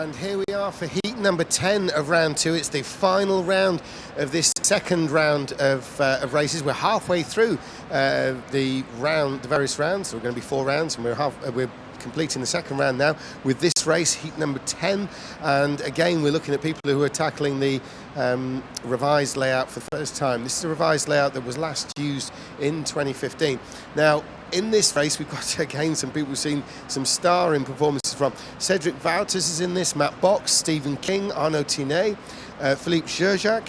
And here we are for heat number 10 of round 2. It's the final round of this second round of races. We're halfway through the various rounds. So we're going to be 4 rounds, and we're completing the second round now with this race, heat number 10. And again, we're looking at people who are tackling the revised layout for the first time. This is a revised layout that was last used in 2015. Now, in this race, we've got, again, some people we've seen some starring performances from. Cedric Wouters is in this, Matt Box, Stephen King, Arnaud Tinet, Philippe Gerjac,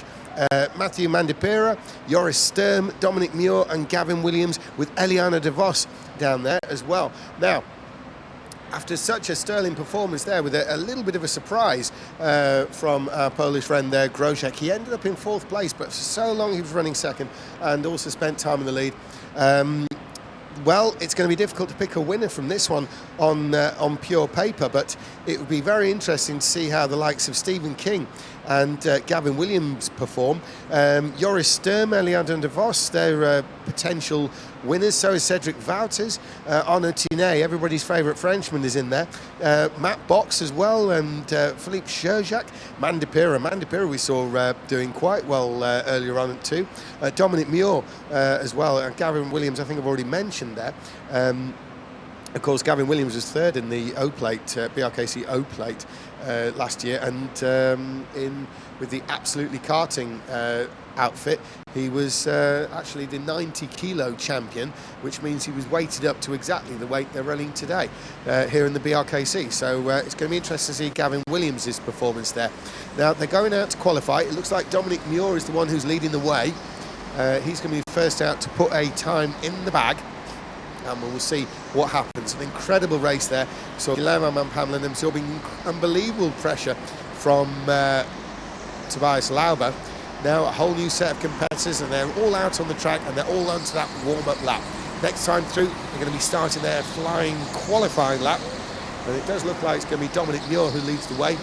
Mathieu Mandipera, Joris Sturm, Dominic Muir and Gavin Williams, with Eliana de Vos down there as well. Now, after such a sterling performance there, with a little bit of a surprise from our Polish friend there, Grosek, he ended up in 4th place, but for so long he was running second and also spent time in the lead. Well, it's going to be difficult to pick a winner from this one on pure paper, but it would be very interesting to see how the likes of Stephen King and Gavin Williams perform. Joris Sturm, Eliana de Vos, they're potential winners. So is Cedric Wouters, Arnaud Tinet, everybody's favourite Frenchman, is in there. Matt Box as well, and Philippe Gerjac, Mandipera we saw doing quite well earlier on at 2. Dominic Muir as well, and Gavin Williams, I think I've already mentioned there. Of course, Gavin Williams was 3rd in the O-Plate, BRKC O-Plate last year, and with the Absolutely Karting outfit, he was actually the 90-kilo champion, which means he was weighted up to exactly the weight they're running today here in the BRKC. So it's going to be interesting to see Gavin Williams' performance there. Now, they're going out to qualify. It looks like Dominic Muir is the one who's leading the way. He's going to be first out to put a time in the bag, and we'll see what happens. An incredible race there. So Guillermo Van Pamelen absorbing unbelievable pressure from Tobias Lauber. Now a whole new set of competitors, and they're all out on the track, and they're all onto that warm-up lap. Next time through, they're going to be starting their flying qualifying lap, and it does look like it's going to be Dominic Muir who leads the way.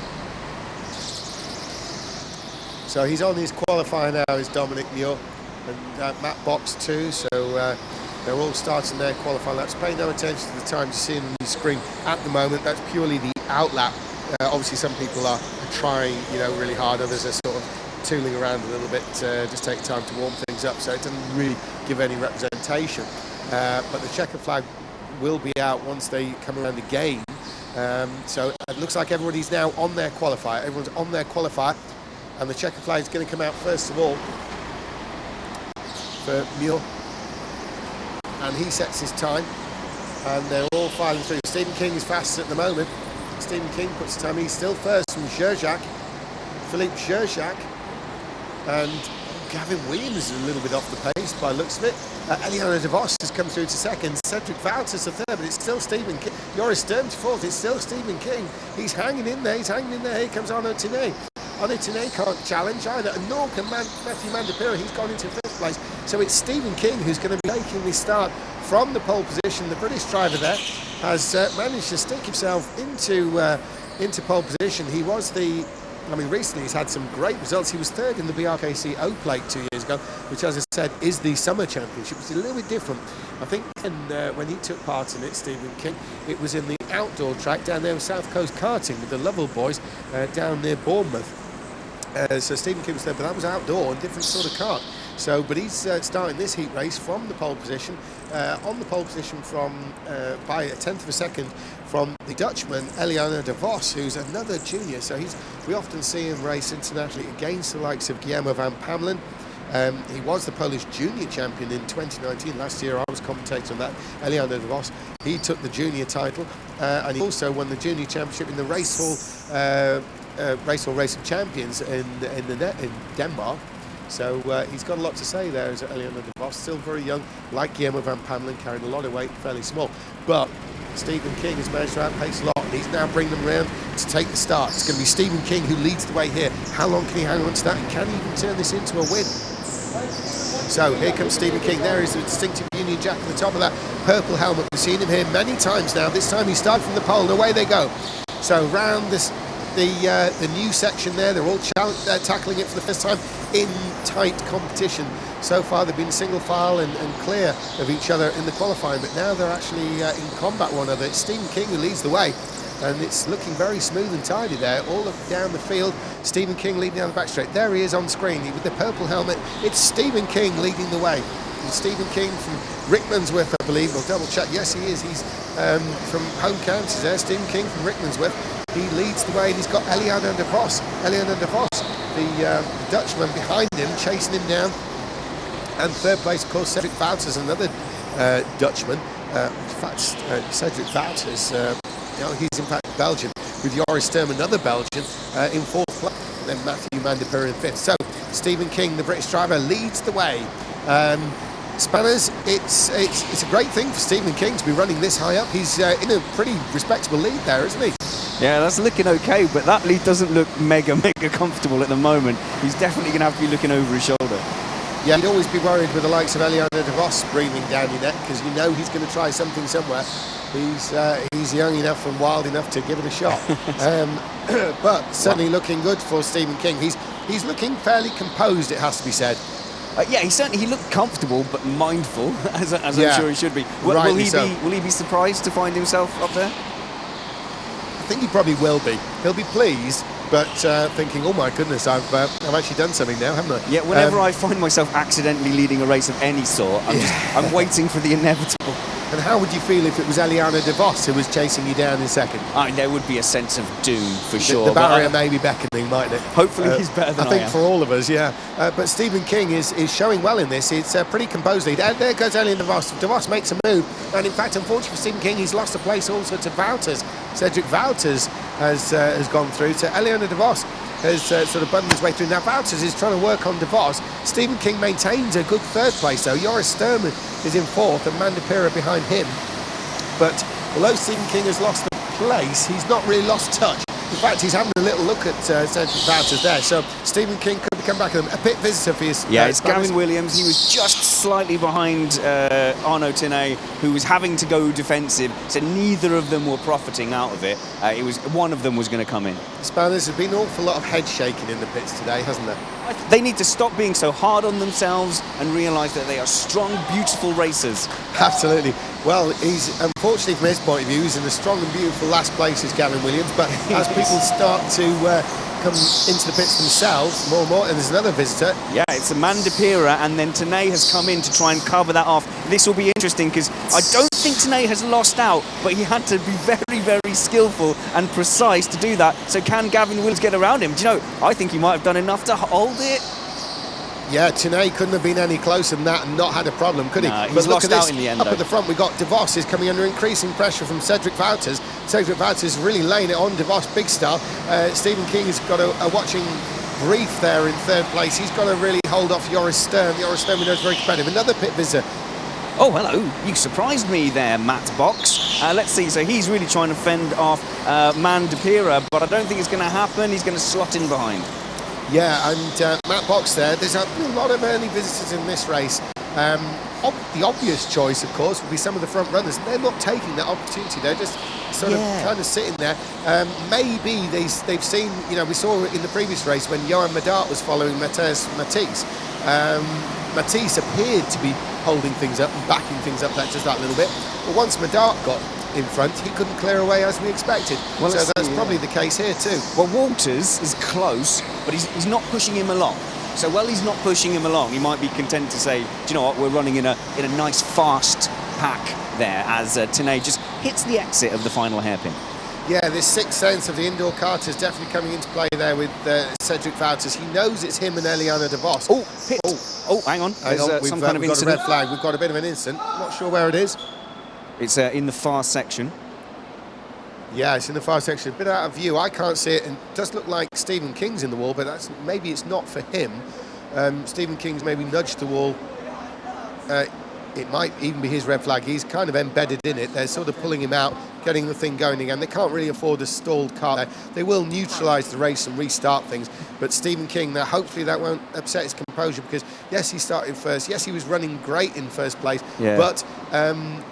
So he's on his qualifier now, is Dominic Muir, and Matt Box too. So they're all starting their qualifying laps. Pay no attention to the time you see on the screen at the moment. That's purely the out lap. Obviously, some people are trying, really hard. Others are sort of tooling around a little bit, just take time to warm things up, so it doesn't really give any representation. But the checker flag will be out once they come around again. So it looks like everybody's now on their qualifier. Everyone's on their qualifier, and the checker flag is going to come out first of all for Muir, and he sets his time, and they're all filing through. Stephen King is fastest at the moment. Stephen King puts the time. He's still first from Gerjac, Philippe Gerjac, and Gavin Williams is a little bit off the pace by the looks of it. Eliana de Vos has come through to second. Cedric Wouters to 3rd, but it's still Stephen King. Joris Sturm to 4th. It's still Stephen King. He's hanging in there. Here comes Arnaud Tinet. Arnaud Tinet can't challenge either, and nor can Mathieu Mandipera. He's gone into 5th place. So it's Stephen King who's going to be taking the start from the pole position. The British driver there has managed to stick himself into pole position. He was recently he's had some great results. He was 3rd in the BRKC O-Plate 2 years ago, which, as I said, is the summer championship. It's a little bit different. I think when he took part in it, Stephen King, it was in the outdoor track down there with South Coast Karting with the Lovell boys down near Bournemouth. So Stephen King was there, but that was outdoor, a different sort of kart. So, but he's starting this heat race from the pole position, on the pole position from by a 10th of a second from the Dutchman Eliana de Vos, who's another junior. So we often see him race internationally against the likes of Guillermo Van Pamelen. He was the Polish junior champion in 2019. Last year I was commentator on that. Eliana de Vos, he took the junior title, and he also won the junior championship in the Racehall Race of Champions in Denmark. So he's got a lot to say there as Eliana de Vos, still very young, like Guillermo Van Pamelen, carrying a lot of weight, fairly small. But Stephen King has managed to outpace a lot, and he's now bringing them round to take the start. It's going to be Stephen King who leads the way here. How long can he hang on to that, and can he even turn this into a win? So here comes Stephen King. There is the distinctive Union Jack at the top of that purple helmet. We've seen him here many times now. This time he started from the pole, and away they go. So round this the new section there, they're all tackling it for the first time in tight competition. So far they've been single file and clear of each other in the qualifying, but now they're actually in combat one another. It's Stephen King who leads the way, and it's looking very smooth and tidy there, all up down the field. Stephen King leading down the back straight. There he is on screen with the purple helmet. It's Stephen King leading the way. And Stephen King from Rickmansworth, I believe. We'll double check. Yes, he is. He's from home counties there. Stephen King from Rickmansworth. He leads the way, and he's got Eliana de Vos. Eliana de Vos, the Dutchman behind him, chasing him down. And third place, of course, Cedric Wouters, another Dutchman. In fact, Cedric Wouters, he's in fact Belgian, with Joris Sturm, another Belgian, in fourth place. And then Matthew Mandipur in fifth. So Stephen King, the British driver, leads the way. Spanners, it's a great thing for Stephen King to be running this high up. He's in a pretty respectable lead there, isn't he? Yeah, that's looking okay, but that lead doesn't look mega comfortable at the moment. He's definitely going to have to be looking over his shoulder. Yeah, you'd always be worried with the likes of Eliana de Vos breathing down your neck, because you know he's going to try something somewhere. He's young enough and wild enough to give it a shot. But certainly looking good for Stephen King. He's looking fairly composed, it has to be said. Yeah, he looked comfortable but mindful, as I'm sure he should be. Will he be surprised to find himself up there? I think he probably will be. He'll be pleased, but thinking, oh my goodness, I've actually done something now, haven't I? Yeah, whenever I find myself accidentally leading a race of any sort, I'm waiting for the inevitable. And how would you feel if it was Eliana de Vos who was chasing you down in second? There would be a sense of doom for sure. The barrier may be beckoning, mightn't it? Hopefully he's better than I think am. for all of us, yeah. But Stephen King is showing well in this. It's a pretty composed lead. There goes Eliana de Vos. De Vos makes a move, and in fact, unfortunately for Stephen King, he's lost a place also to Wouters. Cedric Wouters has gone through. So Eliana de Vos has sort of buttoned his way through. Now Wouters is trying to work on de Vos. Stephen King maintains a good third place though. Joris Sturm is in fourth and Mandipura behind him. But although Stephen King has lost the place, he's not really lost touch. In fact, he's having a little look at Cedric Wouters there. So Stephen King could come back with him. A pit visitor for his... Yeah, it's Gavin Williams. He was just slightly behind Arnaud Tenay, who was having to go defensive. So neither of them were profiting out of it. One of them was going to come in. Spanners, there's been an awful lot of head shaking in the pits today, hasn't there? They need to stop being so hard on themselves and realise that they are strong, beautiful racers. Absolutely. Well, he's, unfortunately from his point of view, he's in a strong and beautiful last place as Gavin Williams, but as people start to come into the pits themselves, more and more, and there's another visitor. Yeah, it's Mandipura, and then Tenay has come in to try and cover that off. This will be interesting, because I don't think Tenay has lost out, but he had to be very, very skillful and precise to do that. So can Gavin Williams get around him? Do you know, I think he might have done enough to hold it. Yeah, Tenay couldn't have been any closer than that and not had a problem, could he? He's but look lost at this. out in the end, Up at the front, we've got de Vos is coming under increasing pressure from Cedric Wouters. Cedric Wouters is really laying it on de Vos, big star. Stephen King has got a watching brief there in third place. He's got to really hold off Joris Sturm. Joris Sturm, we know, is very competitive. Another pit visitor. Oh, hello. You surprised me there, Matt Box. Let's see. So he's really trying to fend off Mandipura, but I don't think it's going to happen. He's going to slot in behind. Yeah, and Matt Box there. There's a lot of early visitors in this race. The obvious choice, of course, would be some of the front runners. They're not taking that opportunity. They're just sort of kind of sitting there. Maybe they've seen, you know, we saw in the previous race when Johan Medart was following Matisse. Matisse appeared to be holding things up and backing things up just that little bit. But once Medart got in front, he couldn't clear away as we expected. Well, so that's probably the case here too. Well, Walters is close, but he's not pushing him along. So while he's not pushing him along, he might be content to say, do you know what, we're running in a nice fast pack there, as Tenay just hits the exit of the final hairpin. Yeah, this sixth sense of the indoor kart is definitely coming into play there with Cedric Wouters. He knows it's him and Eliana de Vos. Oh, pit. Oh, hang on. There's some kind of incident. We've got a red flag. We've got a bit of an incident. Not sure where it is. It's in the far section. Yeah, it's in the far section. A bit out of view. I can't see it. And it does look like Stephen King's in the wall, but maybe it's not for him. Stephen King's maybe nudged the wall. It might even be his red flag. He's kind of embedded in it. They're sort of pulling him out, getting the thing going again. They can't really afford a stalled car there. They will neutralise the race and restart things. But Stephen King, now hopefully that won't upset his composure, because yes, he started first. Yes, he was running great in first place. Yeah. But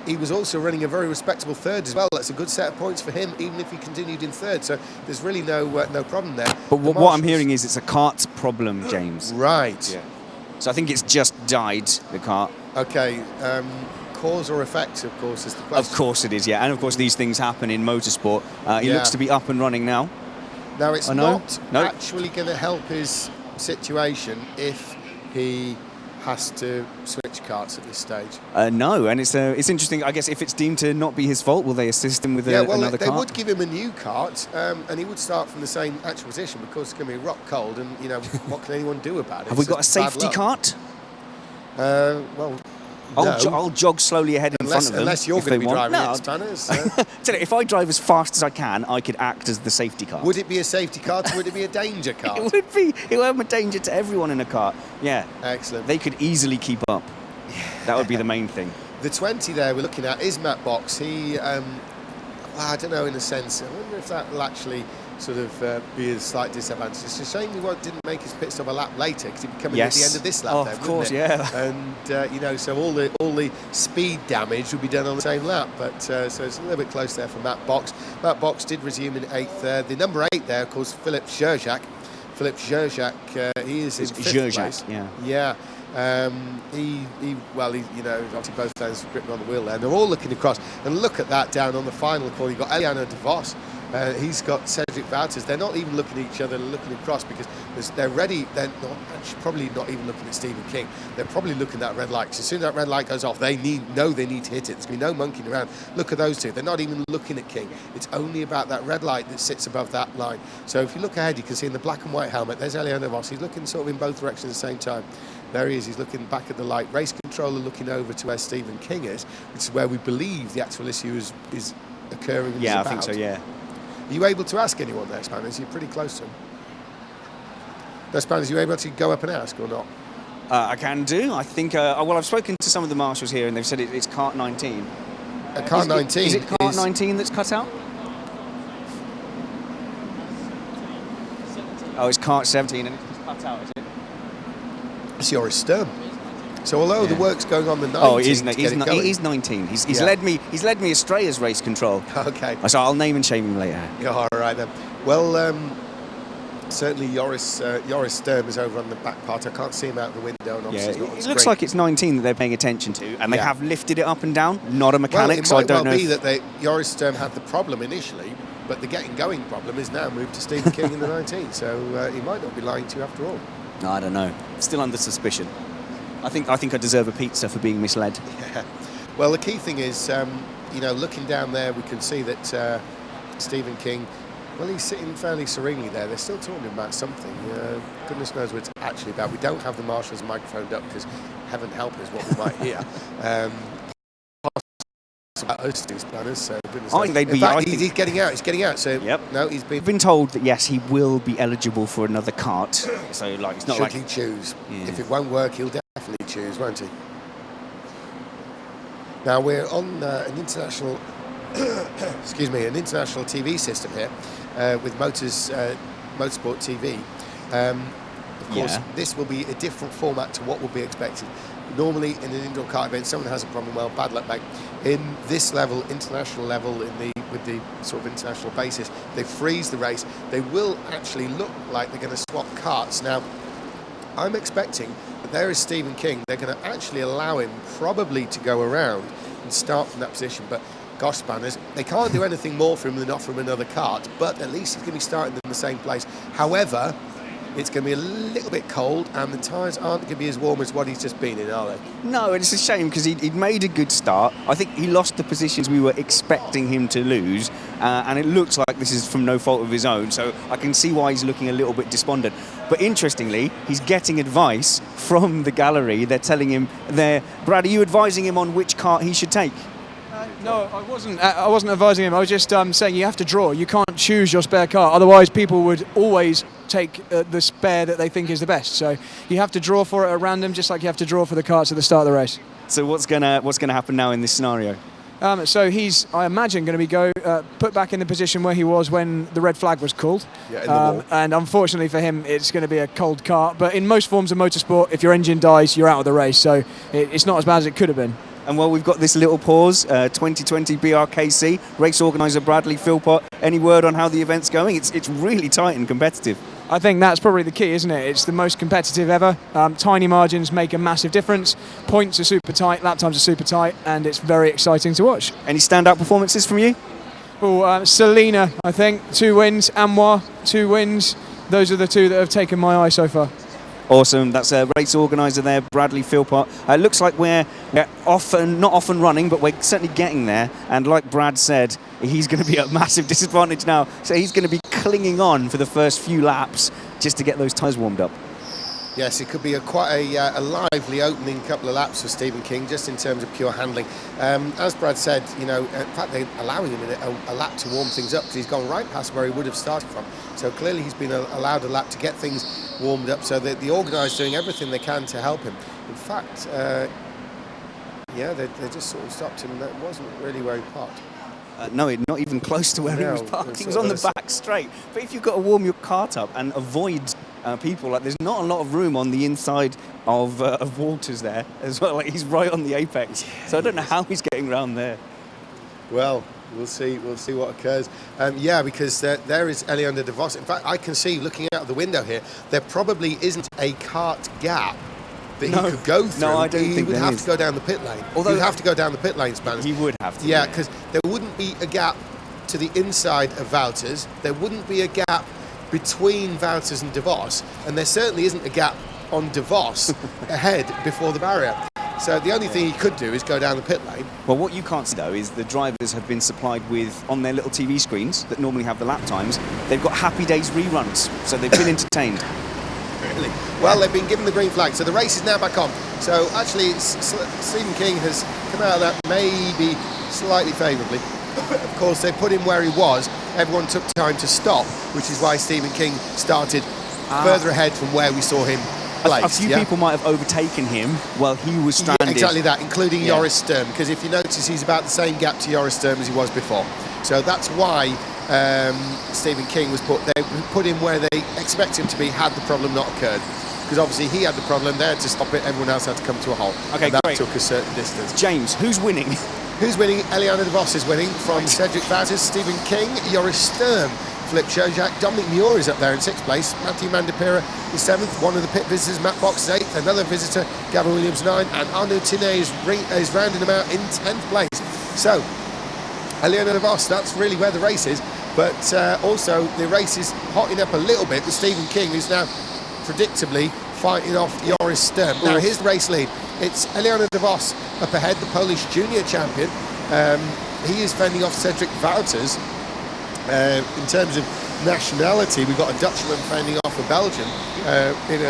he was also running a very respectable third as well. That's a good set of points for him, even if he continued in third. So there's really no problem there. But what I'm hearing is it's a kart problem, James. Right. Yeah. So I think it's just died, the kart. Okay, cause or effect, of course, is the question. Of course it is, yeah. And of course these things happen in motorsport. He Yeah. looks to be up and running now. Now, it's No. not actually going to help his situation if he has to switch karts at this stage. No, and it's interesting. I guess if it's deemed to not be his fault, will they assist him with another they kart? would give him a new kart, and he would start from the same actual position because it's going to be rock cold, and what can anyone do about it? Have we It's got a just bad safety luck. kart? Well, no. I'll jog slowly ahead in front of them. Unless you're if going to they be want. driving No. it, Spanners. Tell you, if I drive as fast as I can, I could act as the safety car. Would it be a safety kart or would it be a danger kart? It would be. It would be a danger to everyone in a car. Yeah. Excellent. They could easily keep up. That would be the main thing. The 20 there we're looking at is Matt Box. He, well, I don't know, in a sense, I wonder if that will actually sort of be a slight disadvantage. It's a shame he didn't make his pit stop a lap later because he'd be coming at the end of this lap. Oh, then, of course, wouldn't it? yeah. And so all the speed damage would be done on the same lap. But so it's a little bit close there for Matt Box. Matt Box did resume in 8th there. The number 8 there, of course, Philip Zherzak. Philip Zherzak, he is in 5th place. Yeah. Yeah. Obviously both fans were gripping on the wheel there. And they're all looking across. And look at that down on the final corner. You've got Eliano De Vos. He's got Cedric Wouters. They're not even looking at each other, looking across because they're ready. They're probably not even looking at Stephen King. They're probably looking at that red light. 'Cause as soon as that red light goes off, they need to hit it. There's going to be no monkeying around. Look at those two. They're not even looking at King. It's only about that red light that sits above that line. So if you look ahead, you can see in the black and white helmet, there's Eliano De Vos. He's looking sort of in both directions at the same time. There he is. He's looking back at the light. Race controller looking over to where Stephen King is, which is where we believe the actual issue is occurring. And Yeah, is I think about. so, yeah. Are you able to ask anyone there, Spanners? You're pretty close to him. No, Spanners, are you able to go up and ask or not? I can do. I think, I've spoken to some of the marshals here and they've said it's kart 19. Kart 19 Is it kart 19 that's cut out? Oh, it's kart 17 and it's cut out, is it? It's Joris Sturm. So although the work's going on the 19th, Oh, he's 19. He's led me astray as race control. Okay. So I'll name and shame him later. Yeah, all right then. Well, certainly Joris Sturm is over on the back part. I can't see him out the window, and obviously Yeah, he's not on it looks screen. like it's 19 that they're paying attention to, and they Yeah. have lifted it up and down. Not a Well, mechanic, it so I might don't well know. be that Joris Sturm had the problem initially, but the getting going problem is now moved to Stephen King in the 19. So he might not be lying to you after all. No, I don't know. Still under suspicion. I think I deserve a pizza for being misled. Yeah. Well, the key thing is, looking down there, we can see that Stephen King, well, he's sitting fairly serenely there. They're still talking about something. Goodness knows what it's actually about. We don't have the marshal's microphone up because heaven help us what we might hear. About us two Spanners, so goodness I knows. think they'd In be- fact, I he's think- getting out. He's getting out. So Yep. no, he's been. I've been told that yes, he will be eligible for another kart. So it's not Should like he choose? Yeah. If it won't work, he'll definitely choose, won't he? Now we're on an international, an international TV system here with Motorsport TV. Of course, Yeah. this will be a different format to what will be expected. Normally, in an indoor kart event, someone has a problem. Well, bad luck, mate. In this level, international level, with the sort of international basis, they freeze the race. They will actually look like they're going to swap karts. Now, I'm expecting that there is Stephen King. They're going to actually allow him probably to go around and start from that position. But gosh, Spanners, they can't do anything more for him than offer him another kart. But at least he's going to be starting in the same place. However, it's going to be a little bit cold, and the tyres aren't going to be as warm as what he's just been in, are they? No, and it's a shame because he'd made a good start. I think he lost the positions we were expecting him to lose, and it looks like this is from no fault of his own, so I can see why he's looking a little bit despondent. But interestingly, he's getting advice from the gallery. They're telling him, Brad, are you advising him on which kart he should take? No, I wasn't. I wasn't advising him. I was just saying you have to draw. You can't choose your spare car. Otherwise, people would always take the spare that they think is the best. So you have to draw for it at random, just like you have to draw for the karts at the start of the race. So what's gonna happen now in this scenario? So he's, I imagine, going to be put back in the position where he was when the red flag was called. Yeah, in the wall. And unfortunately for him, it's going to be a cold kart. But in most forms of motorsport, if your engine dies, you're out of the race. So it's not as bad as it could have been. And while we've got this little pause, 2020 BRKC, race organiser Bradley Philpott, any word on how the event's going? It's really tight and competitive. I think that's probably the key, isn't it? It's the most competitive ever. Tiny margins make a massive difference. Points are super tight, lap times are super tight, and it's very exciting to watch. Any standout performances from you? Oh, Selena, I think, 2 wins. Amoir, 2 wins. Those are the 2 that have taken my eye so far. Awesome. That's a race organiser there, Bradley Philpott. It looks like we're not off and running, but we're certainly getting there. And like Brad said, he's going to be at a massive disadvantage now. So he's going to be clinging on for the first few laps just to get those tyres warmed up. Yes, it could be quite a lively opening couple of laps for Stephen King, just in terms of pure handling. As Brad said, in fact, they're allowing him a lap to warm things up because he's gone right past where he would have started from. So clearly he's been allowed a lap to get things warmed up. So the organisers doing everything they can to help him. In fact, they just sort of stopped him. That wasn't really where he parked. No, not even close to where he was parked. He was on the back straight. But if you've got to warm your cart up and avoid people, like there's not a lot of room on the inside of Walters there as well. Like he's right on the apex. So I don't know how he's getting around there. Well, we'll see what occurs. Because there is Eliander de Vos. In fact, I can see, looking out of the window here, there probably isn't a cart gap that he could go through. No, I don't think he would have to go down the pit lane. Although he would have to go down the pit lane, Spanish. He would have to. Yeah, because there wouldn't be a gap to the inside of Wouters. There wouldn't be a gap between Wouters and de Vos, and there certainly isn't a gap on de Vos ahead before the barrier. So the only thing he could do is go down the pit lane. Well, what you can't see, though, is the drivers have been supplied with, on their little TV screens that normally have the lap times, they've got Happy Days reruns, so they've been entertained. Really? Well, they've been given the green flag, so the race is now back on. So actually, Stephen King has come out of that maybe slightly favourably. Of course, they put him where he was. Everyone took time to stop, which is why Stephen King started further ahead from where we saw him placed. A few people might have overtaken him while he was stranded. Yeah, exactly that, including Joris Sturm, because if you notice, he's about the same gap to Joris Sturm as he was before. So that's why Stephen King was they put him where they expect him to be had the problem not occurred. Because obviously he had the problem, they had to stop it, everyone else had to come to a halt. Okay, and that great. took a certain distance. James, who's winning? Who's winning? Eliana de Vos is winning from Cedric Wouters, Stephen King, Joris Sturm, Philippe Chojak, Dominic Muir is up there in 6th place, Matthew Mandapira is 7th, one of the pit visitors, Matt Box is 8th, another visitor, Gavin Williams 9th, and Arnaud Tinet is rounding them out in 10th place. So, Eliana de Vos, that's really where the race is, but also the race is hotting up a little bit with Stephen King, who's now predictably fighting off Joris Sturm. Now here's the race lead. It's Eliana de Vos up ahead, the Polish junior champion. He is fending off Cedric Wouters. In terms of nationality, we've got a Dutchman fending off a Belgian in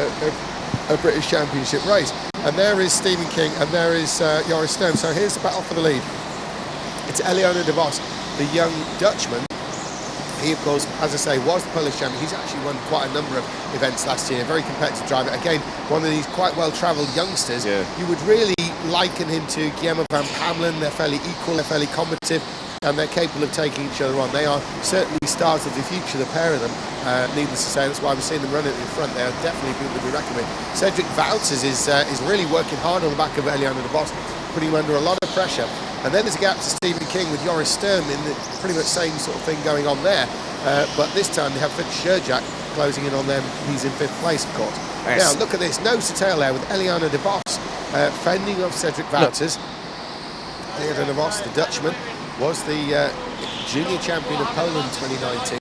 a British Championship race. And there is Stephen King and there is Joris Sturm. So here's the battle for the lead. It's Eliana de Vos, the young Dutchman. He, of course, as I say, was the Polish champion. He's actually won quite a number of events last year. Very competitive driver. Again, one of these quite well-travelled youngsters. Yeah. You would really liken him to Guillermo van Pamelen. They're fairly equal, they're fairly combative, and they're capable of taking each other on. They are certainly stars of the future, the pair of them. Needless to say, that's why we're seeing them running in front. They are definitely people to be reckoned with. Cedric Wouters is really working hard on the back of Eliana de Vos, putting him under a lot of pressure. And then there's a gap to Stephen King with Joris Sturm in the pretty much same sort of thing going on there. But this time they have Philippe Chojak closing in on them. He's in 5th place, of course. Yes. Now, look at this. Nose to tail there with Eliana de Vos fending off Cedric Wouters. Eliana de Vos, the Dutchman, was the junior champion of Poland 2019.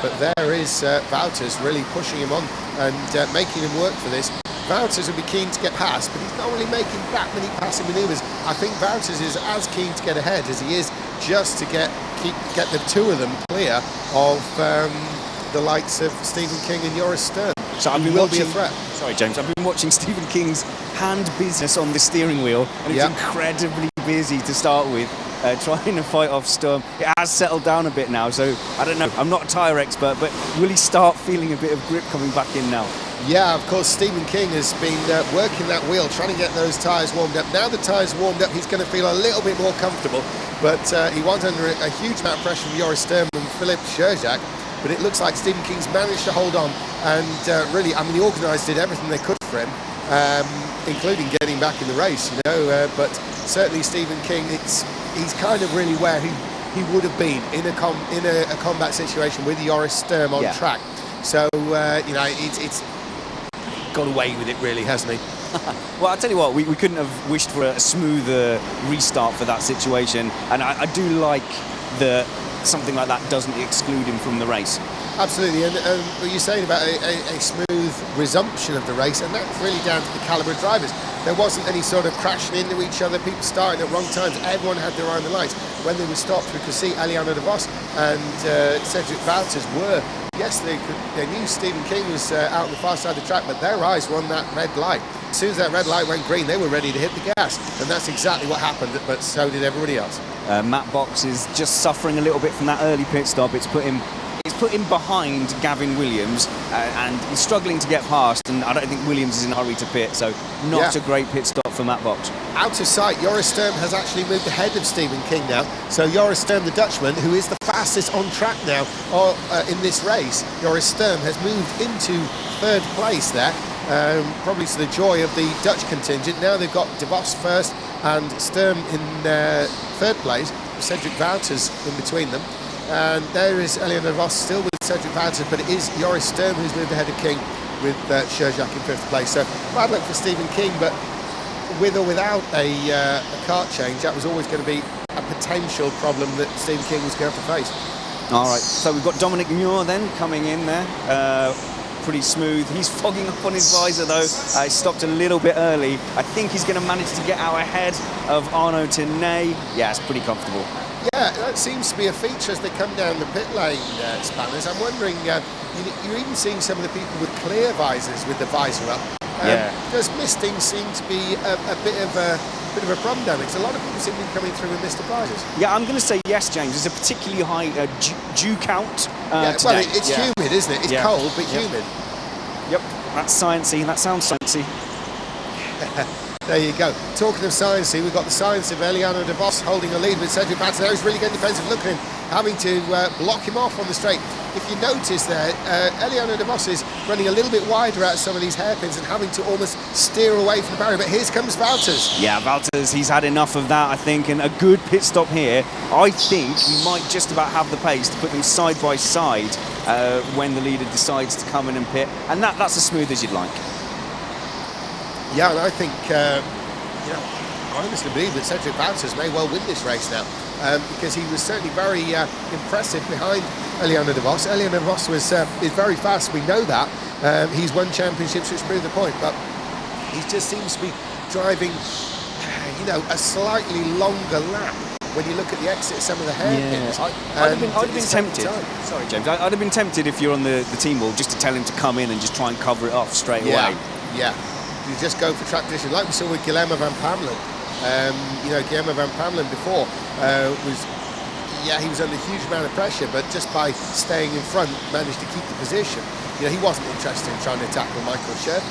But there is Wouters really pushing him on and making him work for this. Wouters will be keen to get past, but he's not really making that many passing manoeuvres. I think Wouters is as keen to get ahead as he is just to get the two of them clear of the likes of Stephen King and Joris Sturm. So He will be a threat. Sorry, James. I've been watching Stephen King's hand business on the steering wheel, and it's incredibly busy to start with, trying to fight off Sturm. It has settled down a bit now, so I don't know. I'm not a tyre expert, but will he start feeling a bit of grip coming back in now? Yeah, of course, Stephen King has been working that wheel, trying to get those tyres warmed up. Now the tyres warmed up, he's going to feel a little bit more comfortable, but he was under a huge amount of pressure from Joris Sturm and Philippe Chojak, but it looks like Stephen King's managed to hold on, and really, I mean, the organisers did everything they could for him, including getting back in the race, you know, but certainly Stephen King, he's kind of really where he would have been in a combat situation with Joris Sturm on track. So, it's got away with it, really, hasn't he? Well, I'll tell you what, we couldn't have wished for a smoother restart for that situation, and I do like that something like that doesn't exclude him from the race. Absolutely, and what you're saying about a smooth resumption of the race, and that's really down to the calibre of drivers. There wasn't any sort of crashing into each other, people starting at wrong times, everyone had their eye on the lights. When they were stopped, we could see Eliana de Vos and Cedric Wouters were, yes, they knew Stephen King was out on the far side of the track, but their eyes were on that red light. As soon as that red light went green, they were ready to hit the gas, and that's exactly what happened, but so did everybody else. Matt Box is just suffering a little bit from that early pit stop. It's put him behind Gavin Williams, and he's struggling to get past, and I don't think Williams is in a hurry to pit, so not a great pit stop for Matt Box. Out of sight, Joris Sturm has actually moved ahead of Stephen King now. So Joris Sturm, the Dutchman, who is the fastest on track now in this race, Joris Sturm has moved into third place there, probably to the joy of the Dutch contingent. Now they've got De Vos first and Sturm in third place, Cedric Wouters in between them. And there is Eliana de Vos still with Cedric Wouters, but it is Joris Sturm who's moved ahead of King with Sherjak in fifth place. So bad luck for Stephen King, but with or without a kart change, that was always going to be a potential problem that Stephen King was going to have to face. All right, so we've got Dominic Muir then coming in there. Pretty smooth. He's fogging up on his visor though. He stopped a little bit early. I think he's going to manage to get out ahead of Arnaud Tenay. Yeah, it's pretty comfortable. Yeah, that seems to be a feature as they come down the pit lane, Spanners. I'm wondering, you're even seeing some of the people with clear visors with the visor up. Does misting seem to be a bit of a problem down there? Because a lot of people seem to be coming through with misted visors. Yeah, I'm going to say yes, James. There's a particularly high dew count today. Well, it's humid, isn't it? It's cold, but humid. Yep, that's sciencey. That sounds sciencey. There you go. Talking of sciencey, we've got the science of Eliana de Vos holding a lead with Cedric Wouters. Now he's really getting defensive. Look at him having to block him off on the straight. If you notice there, Eliana de Vos is running a little bit wider out of some of these hairpins and having to almost steer away from the barrier. But here comes Wouters. Yeah, Wouters, he's had enough of that, I think, and a good pit stop here. I think we might just about have the pace to put them side by side when the leader decides to come in and pit. And that's as smooth as you'd like. Yeah, and I think, I honestly believe that Cedric Wouters may well win this race now, because he was certainly very impressive behind Eliana de Vos. Eliana de Vos is very fast, we know that. He's won championships, which prove the point, but he just seems to be driving, a slightly longer lap when you look at the exit of some of the hairpins. I'd have been tempted. Sorry, James. I'd have been tempted if you're on the team wall just to tell him to come in and just try and cover it off straight away. Yeah. You just go for track position, like we saw with Guillermo van Pamelen. Guillermo van Pamelen before he was under a huge amount of pressure, but just by staying in front, managed to keep the position. He wasn't interested in trying to tackle Michael Scherf.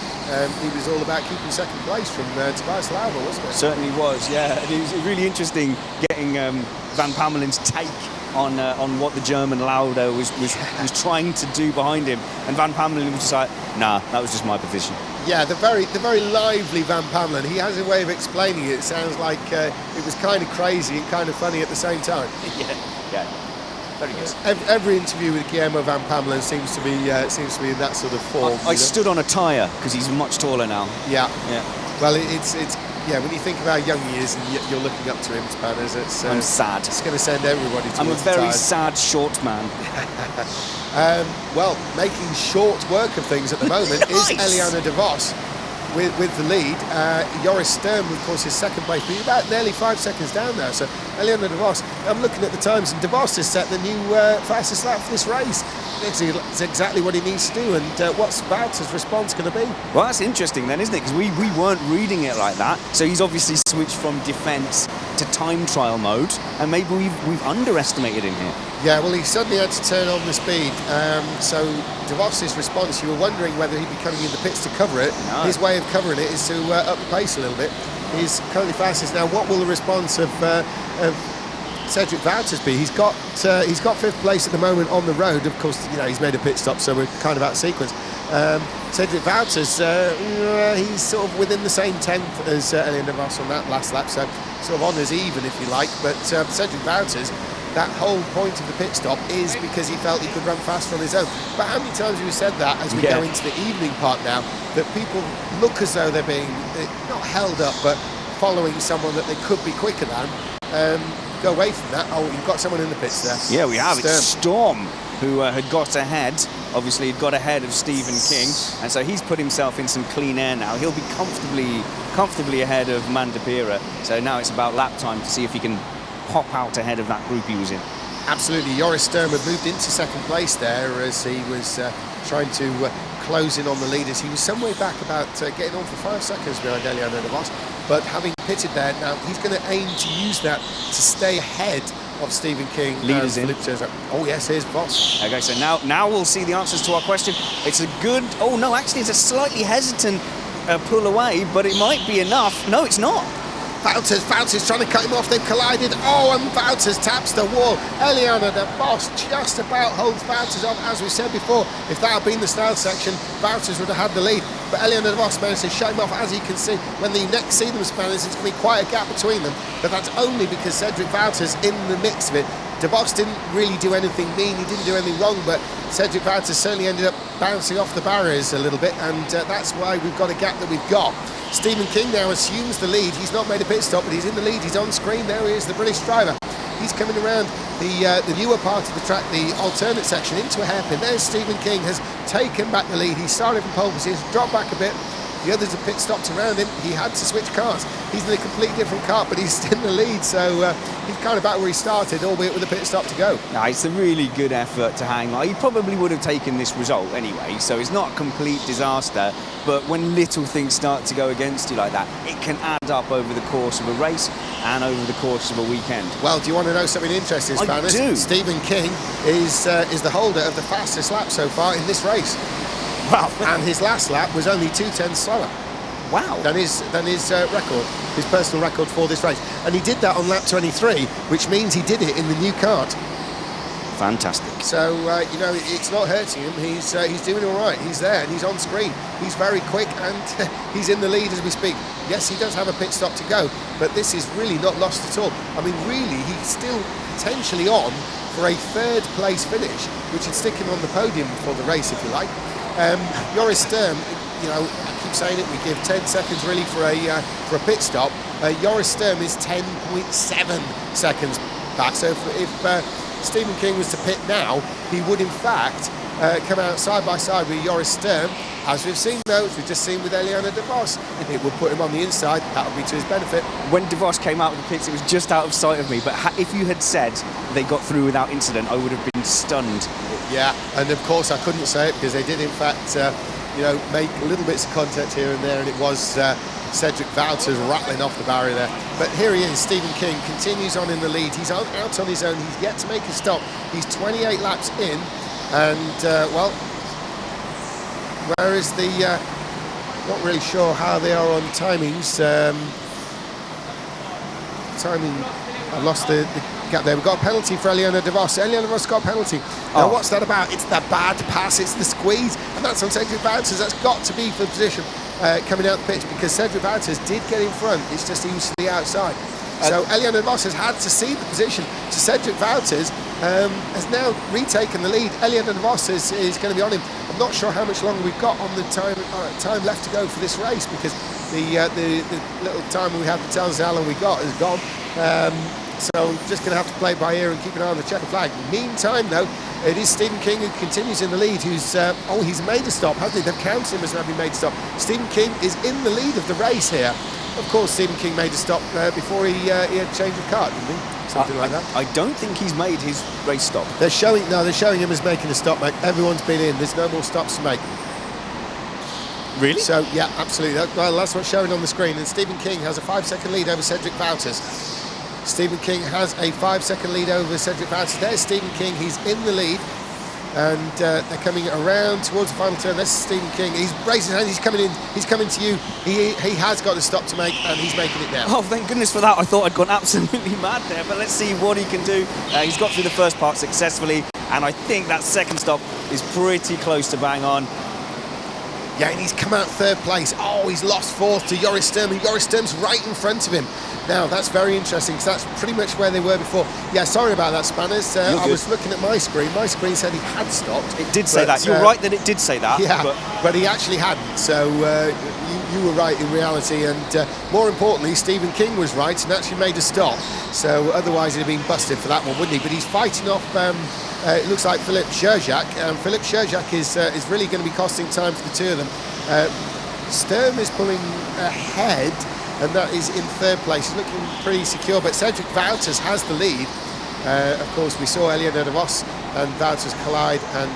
He was all about keeping second place from Tobias Lauber, wasn't it? Certainly was, yeah. And it was really interesting getting Van Pamelen's take on what the German Lauda was trying to do behind him, and Van Pamelen was just like, nah, that was just my position. Yeah, the very lively Van Pamelen. He has a way of explaining it. It sounds like it was kind of crazy and kind of funny at the same time. Yeah, very good. Every interview with Guillermo van Pamelen seems to be in that sort of form. I stood on a tyre because he's much taller now. Yeah. Well, it's when you think of how young he is and you're looking up to him, Spanners, I'm sad. It's going to send everybody to. I'm a very sad short man. Making short work of things at the moment is Eliana de Vos with the lead. Joris Sturm, of course, is second place, but he's about nearly 5 seconds down now. So Eliana de Vos, I'm looking at the times, and de Vos has set the new fastest lap for this race. It's exactly what he needs to do, and what's Wouters' response going to be? Well, that's interesting then, isn't it? Because we weren't reading it like that. So he's obviously switched from defence to time trial mode, and maybe we've underestimated him here. Yeah, well, he suddenly had to turn on the speed. So de Vos' response, you were wondering whether he'd be coming in the pits to cover it. No. His way of covering it is to up the pace a little bit. He's currently fastest now. What will the response of Cedric Wouters be? He's got fifth place at the moment on the road. Of course, he's made a pit stop, so we're kind of out of sequence. Cedric Wouters, he's sort of within the same tenth as Eliana de Vos on that last lap, so sort of honours even, if you like. But Cedric Wouters, that whole point of the pit stop is because he felt he could run faster on his own. But how many times have we said that as we go into the evening part now, that people look as though they're being not held up, but following someone that they could be quicker than. Go away from that. Oh, you've got someone in the pits there. Yeah, we have. It's Storm who had got ahead. Obviously, he'd got ahead of Stephen King, and so he's put himself in some clean air now. He'll be comfortably ahead of Mandapira. So now it's about lap time to see if he can pop out ahead of that group he was in. Absolutely. Joris Sturm had moved into second place there as he was trying to close in on the leaders. He was some way back, about getting on for 5 seconds behind Eliano de Vos, but having pitted there, now he's going to aim to use that to stay ahead of Stephen King. Leaders in. Oh yes, here's Vos. Okay, so now we'll see the answers to our question. It's a good, oh no, actually it's a slightly hesitant pull away, but it might be enough. No, it's not. Wouters trying to cut him off, they've collided. Oh, and Wouters taps the wall. Eliana de Vos just about holds Wouters off. As we said before, if that had been the style section, Wouters would have had the lead. But Eliana de Vos managed to shut him off. As you can see, when the next see them Spanish, it's going to be quite a gap between them. But that's only because Cedric Wouters in the mix of it. De Vos didn't really do anything mean, he didn't do anything wrong, but Cedric Wouters certainly ended up bouncing off the barriers a little bit, and that's why we've got a gap that we've got. Stephen King now assumes the lead. He's not made a pit stop, but he's in the lead. He's on screen. There he is, the British driver. He's coming around the newer part of the track, the alternate section, into a hairpin. There's Stephen King, has taken back the lead. He started from pole position, dropped back a bit. The others have pit stopped around him. He had to switch cars. He's in a completely different car, but he's in the lead, so he's kind of back where he started, albeit with a pit stop to go. No, it's a really good effort to hang on. He probably would have taken this result anyway, so it's not a complete disaster, but when little things start to go against you like that, it can add up over the course of a race and over the course of a weekend. Well, do you want to know something interesting, Spanners? I do. Stephen King is the holder of the fastest lap so far in this race. Wow. And his last lap was only 2/10 slower. Wow. Than his record, his personal record for this race. And he did that on lap 23, which means he did it in the new kart. Fantastic. So, you know, it's not hurting him. He's doing all right. He's there and he's on screen. He's very quick and he's in the lead as we speak. Yes, he does have a pit stop to go, but this is really not lost at all. I mean, really, he's still potentially on for a third place finish, which would stick him on the podium for the race, if you like. Joris Sturm, you know, I keep saying it, we give 10 seconds really for a pit stop. Joris Sturm is 10.7 seconds back. So if Stephen King was to pit now, he would in fact come out side by side with Joris Sturm. As we've seen though, as we've just seen with Eliana de Vos, it would put him on the inside. That would be to his benefit. When de Vos came out of the pits, it was just out of sight of me, but if you had said they got through without incident, I would have been stunned. Yeah, and of course I couldn't say it because they did in fact you know, make little bits of contact here and there, and it was Cedric Wouters rattling off the barrier there. But here he is, Stephen King continues on in the lead. He's out on his own. He's yet to make a stop. He's 28 laps in, and well, where is the? Not really sure how they are on timings. Timing, I lost the gap there. We've got a penalty for Eliana de Vos. Eliana de Vos got a penalty. Now, what's that about? It's the bad pass, it's the squeeze, and that's on Cedric Wouters. That's got to be for the position coming out the pitch, because Cedric Wouters did get in front. It's just he was to the outside. So Eliana de Vos has had to see the position. So Cedric Wouters has now retaken the lead. Eliana de Vos is going to be on him. I'm not sure how much longer we've got on the time left to go for this race, because the little time we have to tell us how long we got is gone. So just going to have to play by ear and keep an eye on the checker flag. Meantime, though, it is Stephen King who continues in the lead. Who's he's made a stop, hasn't he? They've counted him as having made a stop. Stephen King is in the lead of the race here. Of course, Stephen King made a stop before he had changed of kart, didn't he? Something like that. I don't think he's made his race stop. They're showing him as making a stop, mate. Everyone's been in. There's no more stops to make. Really? So yeah, absolutely. That's what's showing on the screen. And Stephen King has a 5-second lead over Cedric Wouters. Stephen King has a 5-second lead over Cedric Wouters. There's Stephen King. He's in the lead, and they're coming around towards the final turn. There's Stephen King. He's raising hands. He's coming in. He's coming to you. He has got a stop to make, and he's making it now. Oh, thank goodness for that. I thought I'd gone absolutely mad there, but let's see what he can do. He's got through the first part successfully, and I think that second stop is pretty close to bang on. Yeah, and he's come out third place. Oh, he's lost fourth to Joris Sturm, and Joris Sturm's right in front of him. Now, that's very interesting, because that's pretty much where they were before. Yeah, sorry about that, Spanners. I was looking at my screen. My screen said he had stopped. It did say that. You're right that it did say that. Yeah, but he actually hadn't. So you were right in reality. And more importantly, Stephen King was right and actually made a stop. So otherwise he'd have been busted for that one, wouldn't he? But he's fighting off... it looks like Philippe Scherjak. Philippe Scherjak is really going to be costing time for the two of them. Sturm is pulling ahead, and that is in third place. He's looking pretty secure, but Cedric Wouters has the lead. Of course, we saw Eleanor de Vos and Wouters collide, and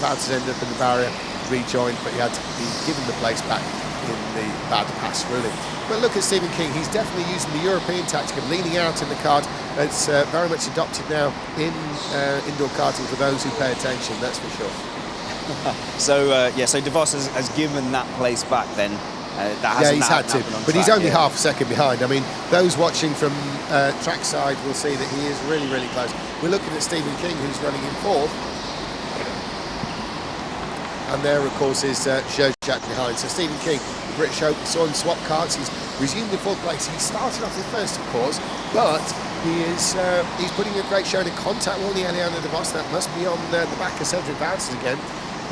Wouters ended up in the barrier, rejoined, but he had to be given the place back in the bad pass, really. But look at Stephen King. He's definitely using the European tactic of leaning out in the kart. It's very much adopted now in indoor karting for those who pay attention, that's for sure. So De Vos has given that place back then. He's had to, but he's only half a second behind. I mean, those watching from trackside will see that he is really, really close. We're looking at Stephen King, who's running in fourth. And there, of course, is Scherjak behind. So Stephen King, the British Open, saw him swap karts. He's resumed in fourth place. He started off in first, of course, but he's putting a great showing of contact with Eliana de Vos. That must be on the back of Cedric Wouters again.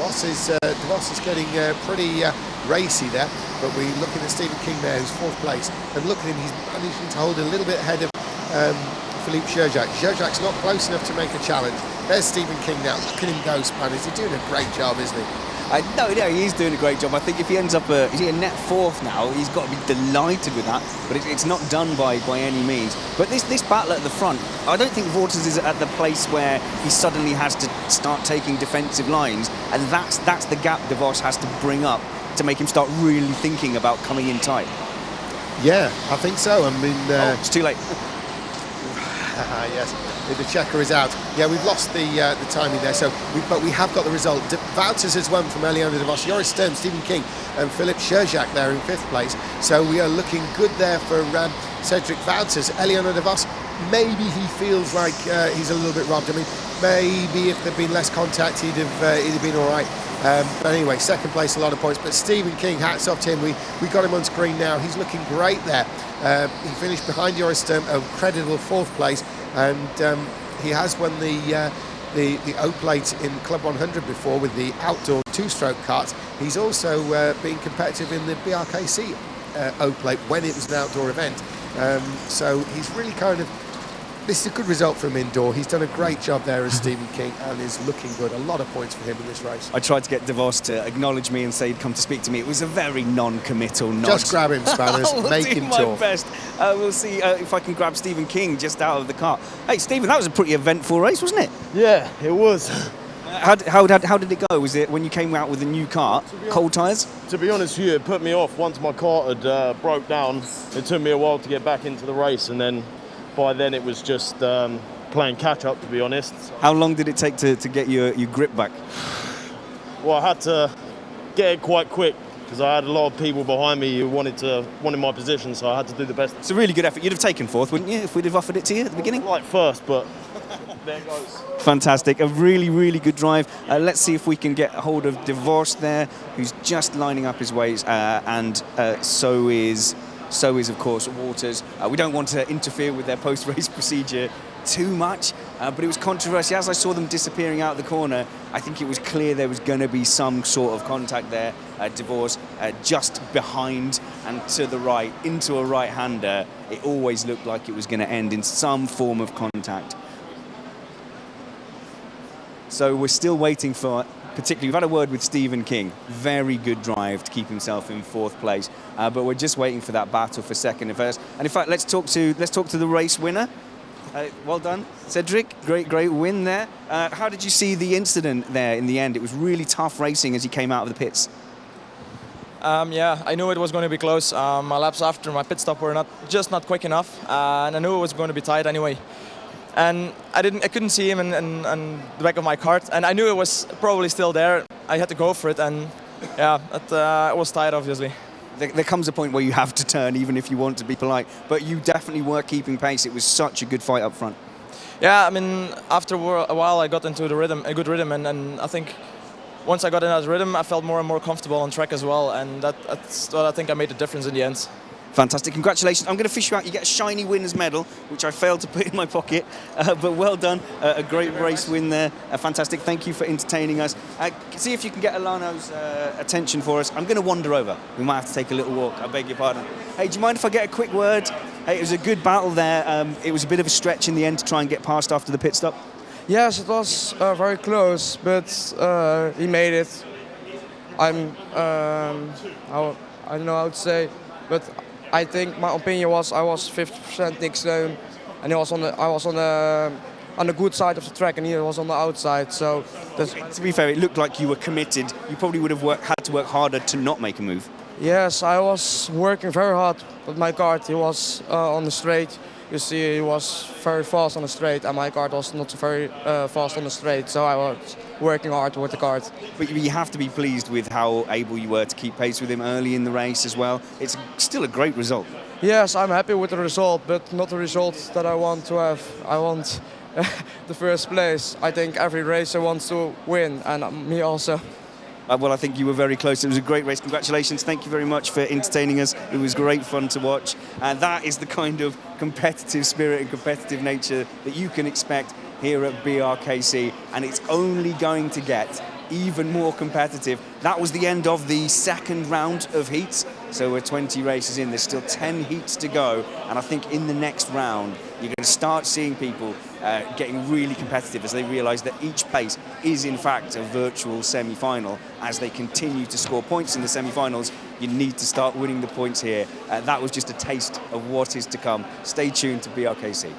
De Vos is getting pretty racy there, but we're looking at Stephen King there, who's fourth place. And look at him, he's managing to hold a little bit ahead of Philippe Scherjak. Scherjak's not close enough to make a challenge. There's Stephen King now. Look at him go, Spanners. He's doing a great job, isn't he? No, he's doing a great job. I think if he ends up is he a net fourth now, he's got to be delighted with that. But it's not done by any means. But this battle at the front, I don't think Wouters is at the place where he suddenly has to start taking defensive lines, and that's the gap De Vos has to bring up to make him start really thinking about coming in tight. Yeah, I think so. I mean, it's too late. Yes, the checker is out. Yeah, we've lost the timing there. But we have got the result. Wouters has won from Eliana de Vos, Joris Sturm, Stephen King, and Philippe Scherjak there in fifth place. So we are looking good there for Cedric Wouters. Eliana de Vos, maybe he feels like he's a little bit robbed. I mean, maybe if there'd been less contact, he'd have been all right. But anyway, second place, a lot of points. But Stephen King, hats off to him. We got him on screen now. He's looking great there. He finished behind Joris Sturm, a creditable fourth place, and he has won the O-Plate in Club 100 before with the outdoor two-stroke kart. He's also been competitive in the BRKC O-Plate when it was an outdoor event. So he's really kind of... This is a good result for him indoor. He's done a great job there as Stephen King and is looking good. A lot of points for him in this race. I tried to get De Vos to acknowledge me and say he'd come to speak to me. It was a very non-committal nod. Just grab him, Spanners. Make him talk. I'll do my best. We'll see if I can grab Stephen King just out of the car. Hey, Stephen, that was a pretty eventful race, wasn't it? Yeah, it was. How did it go? Was it when you came out with a new kart, cold tyres? To be honest with you, it put me off. Once my kart had broke down, it took me a while to get back into the race, and then by then it was just playing catch up, to be honest. How long did it take to get your grip back? Well, I had to get it quite quick because I had a lot of people behind me who wanted my position, so I had to do the best. It's a really good effort. You'd have taken fourth, wouldn't you, if we'd have offered it to you at the beginning? Like first, but there it goes. Fantastic, a really, really good drive. Let's see if we can get hold of De Vos there, who's just lining up his ways, and so is, of course, Wouters. We don't want to interfere with their post-race procedure too much, but it was controversial. As I saw them disappearing out of the corner, I think it was clear there was going to be some sort of contact there. De Vos just behind and to the right, into a right-hander. It always looked like it was going to end in some form of contact. So we're still waiting for... Particularly, we've had a word with Stephen King. Very good drive to keep himself in fourth place. But we're just waiting for that battle for second and first. And in fact, let's talk to the race winner. Well done, Cedric. Great win there. How did you see the incident there in the end? It was really tough racing as he came out of the pits. Yeah, I knew it was going to be close. My laps after my pit stop were not quick enough, and I knew it was going to be tight anyway. And I couldn't see him in the back of my kart, and I knew it was probably still there. I had to go for it, and yeah, it was tight, obviously. There comes a point where you have to turn, even if you want to be polite. But you definitely were keeping pace. It was such a good fight up front. Yeah, I mean, after a while, I got into a good rhythm, and I think once I got in that rhythm, I felt more and more comfortable on track as well, and that's what I think I made the difference in the end. Fantastic, congratulations. I'm going to fish you out. You get a shiny winner's medal, which I failed to put in my pocket, but well done. A great race win there. Fantastic, thank you for entertaining us. See if you can get Alano's attention for us. I'm going to wander over. We might have to take a little walk, I beg your pardon. Hey, do you mind if I get a quick word? Hey, it was a good battle there. It was a bit of a stretch in the end to try and get past after the pit stop. Yes, it was very close, but he made it. I don't know how to say, but I think my opinion was I was 50% next to him, and I was on the good side of the track, and he was on the outside. So to be fair, it looked like you were committed. You probably would have had to work harder to not make a move. yes, I was working very hard with my kart. He was on the straight. You see, he was very fast on the straight, and my kart was not very fast on the straight. So I was working hard with the kart. But you have to be pleased with how able you were to keep pace with him early in the race as well. It's still a great result. Yes, I'm happy with the result, but not the result that I want to have. I want the first place. I think every racer wants to win, and me also. Well, I think you were very close. It was a great race. Congratulations. Thank you very much for entertaining us. It was great fun to watch. And that is the kind of competitive spirit and competitive nature that you can expect here at BRKC. And it's only going to get even more competitive. That was the end of the second round of heats. So we're 20 races in. There's still 10 heats to go. And I think in the next round, you're going to start seeing people getting really competitive as they realise that each place is in fact a virtual semi-final. As they continue to score points in the semi-finals, you need to start winning the points here. That was just a taste of what is to come. Stay tuned to BRKC.